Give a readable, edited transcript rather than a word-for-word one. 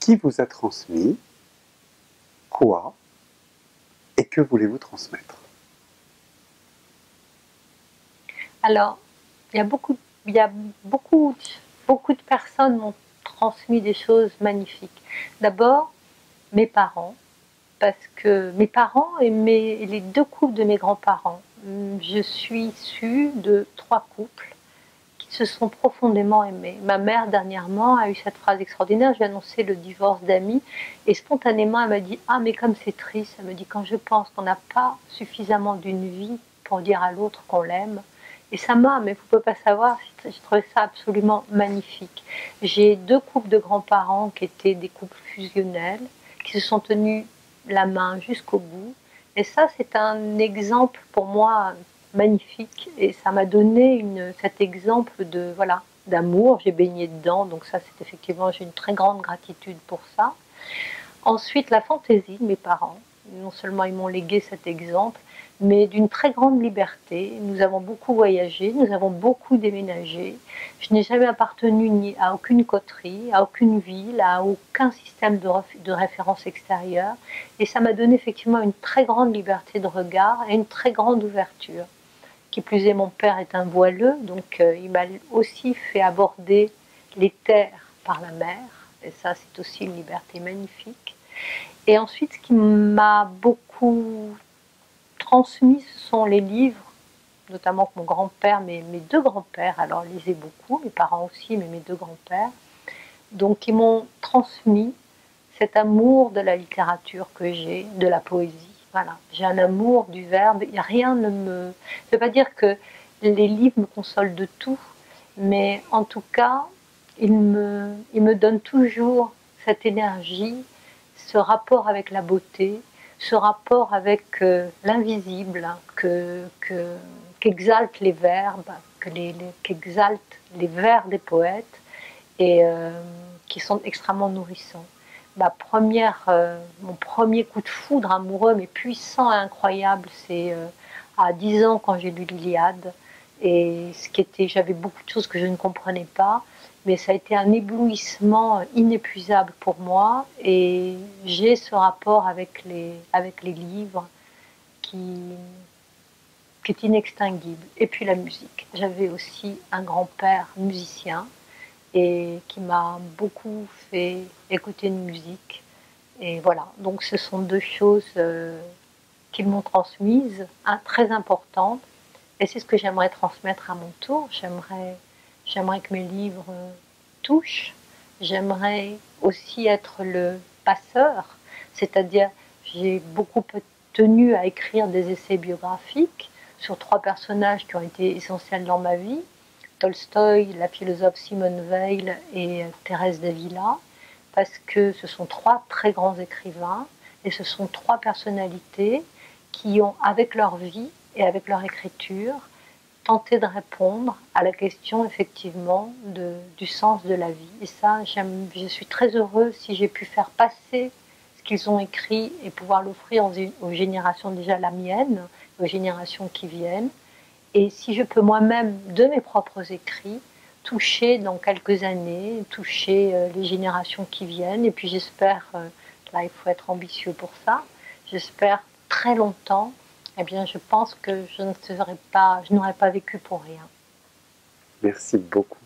Qui vous a transmis? Quoi? Et que voulez-vous transmettre? Alors, il y a beaucoup de personnes m'ont transmis des choses magnifiques. D'abord, mes parents, parce que mes parents et les deux couples de mes grands-parents. Je suis issue de 3 couples qui se sont profondément aimés. Ma mère, dernièrement, a eu cette phrase extraordinaire, j'ai annoncé le divorce d'amis, et spontanément, elle m'a dit « Ah, mais comme c'est triste », elle me dit « Quand je pense qu'on n'a pas suffisamment d'une vie pour dire à l'autre qu'on l'aime », et ça m'a, mais vous ne pouvez pas savoir, j'ai trouvé ça absolument magnifique. J'ai 2 couples de grands-parents qui étaient des couples fusionnels, qui se sont tenus la main jusqu'au bout, et ça, c'est un exemple pour moi magnifique, et ça m'a donné cet exemple de voilà d'amour. J'ai baigné dedans, donc ça, c'est effectivement, j'ai une très grande gratitude pour ça. Ensuite, la fantaisie de mes parents. Non seulement ils m'ont légué cet exemple, mais d'une très grande liberté. Nous avons beaucoup voyagé, nous avons beaucoup déménagé. Je n'ai jamais appartenu ni à aucune coterie, à aucune ville, à aucun système de référence extérieure. Et ça m'a donné effectivement une très grande liberté de regard et une très grande ouverture. Qui plus est, mon père est un voileux, donc il m'a aussi fait aborder les terres par la mer. Et ça, c'est aussi une liberté magnifique. Et ensuite, ce qui m'a beaucoup transmis, ce sont les livres, notamment que mon grand-père, mes 2 grands-pères, alors lisaient beaucoup, mes parents aussi, mais mes 2 grands-pères, donc ils m'ont transmis cet amour de la littérature que j'ai, de la poésie. Voilà, j'ai un amour du verbe. Rien ne me. Je ne veux pas dire que les livres me consolent de tout, mais en tout cas, ils me donnent toujours cette énergie, ce rapport avec la beauté, ce rapport avec l'invisible, qu'exaltent les verbes, qu'exaltent les vers des poètes, et qui sont extrêmement nourrissants. Mon premier coup de foudre amoureux, mais puissant et incroyable, c'est à 10 ans quand j'ai lu l'Iliade. Et j'avais beaucoup de choses que je ne comprenais pas, mais ça a été un éblouissement inépuisable pour moi. Et j'ai ce rapport avec les livres qui, qui est inextinguible. Et puis la musique. J'avais aussi un grand-père musicien et qui m'a beaucoup fait écouter de musique. Et voilà, donc ce sont 2 choses qu'ils m'ont transmises, très importantes. Et c'est ce que j'aimerais transmettre à mon tour. J'aimerais que mes livres touchent. J'aimerais aussi être le passeur, c'est-à-dire j'ai beaucoup tenu à écrire des essais biographiques sur 3 personnages qui ont été essentiels dans ma vie. Tolstoï, la philosophe Simone Weil et Thérèse d'Avila, parce que ce sont 3 très grands écrivains et ce sont 3 personnalités qui ont, avec leur vie et avec leur écriture, tenté de répondre à la question effectivement du sens de la vie. Et ça, je suis très heureuse si j'ai pu faire passer ce qu'ils ont écrit et pouvoir l'offrir aux générations déjà la mienne, aux générations qui viennent. Et si je peux moi-même, de mes propres écrits, toucher dans quelques années, toucher les générations qui viennent, et puis j'espère, là il faut être ambitieux pour ça, j'espère très longtemps, eh bien je pense que je n'aurais pas vécu pour rien. Merci beaucoup.